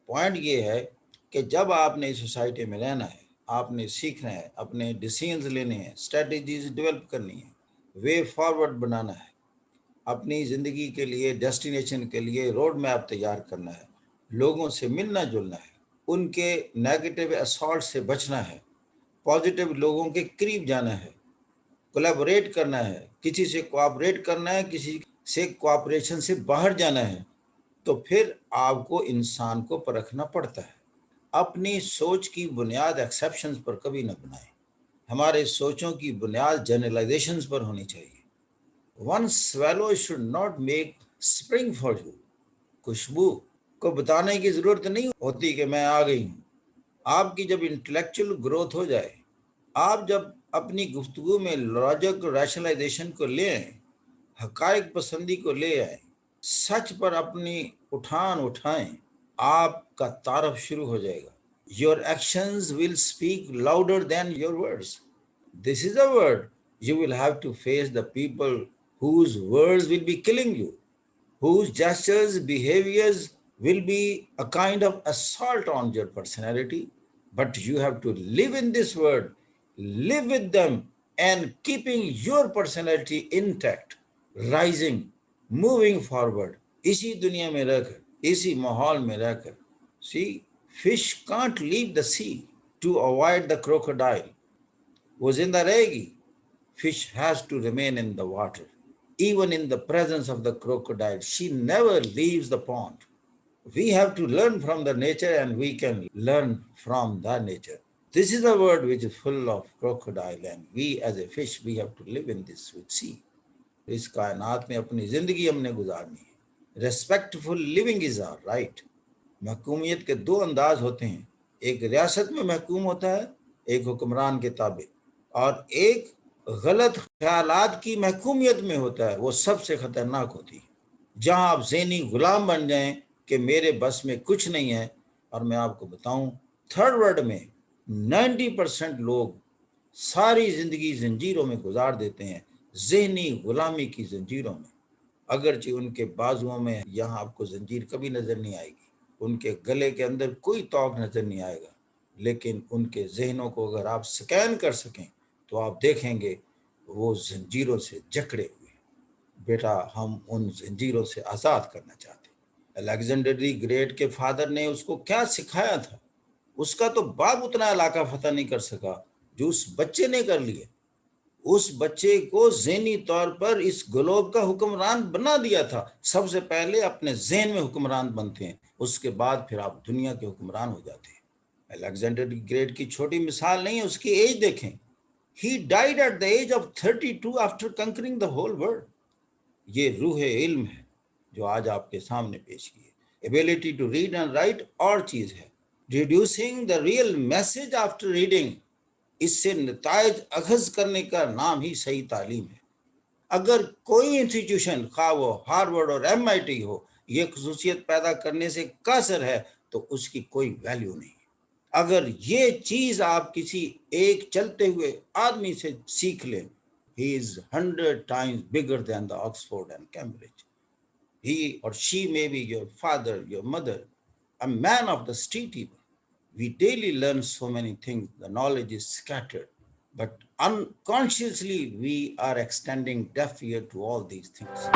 Point یہ ہے کہ جب آپ نے اس سوسائٹی میں رہنا ہے، آپ نے سیکھنا ہے، اپنے ڈیسیژنز لینے ہیں، اسٹریٹجیز ڈیولپ کرنی ہے، وے فارورڈ بنانا ہے، اپنی زندگی کے لیے ڈیسٹینیشن کے لیے روڈ میپ تیار کرنا ہے، لوگوں سے ملنا جلنا ہے، ان کے نیگیٹو اسالٹ سے بچنا ہے، پازیٹیو لوگوں کے قریب جانا ہے، کولیبوریٹ کرنا ہے، کسی سے کوآپریٹ کرنا ہے، کسی سے کوآپریشن سے باہر جانا ہے، تو پھر آپ کو انسان کو پرکھنا پڑتا ہے۔ اپنی سوچ کی بنیاد ایکسیپشنز پر کبھی نہ بنائیں۔ ہمارے سوچوں کی بنیاد جنرلائزیشنز پر ہونی چاہیے۔ One swallow should not make spring for you. خوشبو کو بتانے کی ضرورت نہیں ہوتی کہ میں آ گئی ہوں۔ آپ کی جب انٹلیکچوئل گروتھ ہو جائے، آپ جب اپنی گفتگو میں لاجک اور ریشنلائزیشن کو لے آئیں، حقائق پسندی کو لے آئیں، سچ پر اپنی اٹھائیں، آپ کا تعارف شروع ہو جائے گا۔ Your actions will speak louder than your words. This is a word. You will have to face the people whose words will be killing you, whose gestures, behaviors will be a kind of assault on your personality. But you have to live in this word, live with them, and keeping your personality intact, rising, moving forward. اسی دنیا میں رہ کر، اسی ماحول میں رہ کر، see, fish can't leave the sea to avoid the crocodile. وہ زندہ رہے گی. Fish has to remain in the water. Even in the presence of the crocodile, she never leaves the pond. We have to learn from the nature and we can learn from the nature. This is a world which is full of crocodile and we as a fish, we have to live in this sea. اس کائنات میں اپنی زندگی ہم نے گزارنی ہے۔ Respectful living is our right. محکومیت کے دو انداز ہوتے ہیں، ایک ریاست میں محکوم ہوتا ہے، ایک حکمران کے تابع، اور ایک غلط خیالات کی محکومیت میں ہوتا ہے، وہ سب سے خطرناک ہوتی ہے۔ جہاں آپ ذہنی غلام بن جائیں کہ میرے بس میں کچھ نہیں ہے، اور میں آپ کو بتاؤں تھرڈ ورلڈ میں 90% لوگ ساری زندگی زنجیروں میں گزار دیتے ہیں، ذہنی غلامی کی زنجیروں میں۔ اگرچہ ان کے بازوؤں میں یہاں آپ کو زنجیر کبھی نظر نہیں آئے گی، ان کے گلے کے اندر کوئی توق نظر نہیں آئے گا، لیکن ان کے ذہنوں کو اگر آپ سکین کر سکیں تو آپ دیکھیں گے وہ زنجیروں سے جکڑے ہوئے ہیں۔ بیٹا ہم ان زنجیروں سے آزاد کرنا چاہتے ہیں۔ الیگزینڈر دی گریٹ کے فادر نے اس کو کیا سکھایا تھا؟ اس کا تو باپ اتنا علاقہ فتح نہیں کر سکا جو اس بچے نے کر لیا۔ اس بچے کو ذہنی طور پر اس گلوب کا حکمران بنا دیا تھا۔ سب سے پہلے اپنے ذہن میں حکمران بنتے ہیں، اس کے بعد پھر آپ دنیا کے حکمران ہو جاتے ہیں۔ الیگزینڈر دی گریٹ کی چھوٹی مثال نہیں ہے، اس کی ایج دیکھیں۔ He died at the age of 32 after conquering the whole world. یہ روح علم ہے جو آج آپ کے سامنے پیش کی ہے۔ Ability to read and write اور چیز ہے۔ Deducing the real message after reading، اس سے نتائج اخذ کرنے کا نام ہی صحیح تعلیم ہے۔ اگر کوئی انسٹیٹیوشن خواہ وہ ہارورڈ اور MIT ہو یہ خصوصیت پیدا کرنے سے قاصر ہے تو اس کی کوئی ویلیو نہیں۔ اگر یہ چیز آپ کسی ایک چلتے ہوئے آدمی سے سیکھ لیں، he is 100 times bigger than the Oxford and Cambridge. He or she may be your father, your mother, a man of the street even. We daily learn so many things. The knowledge is scattered, but unconsciously we are extending deaf ear to all these things.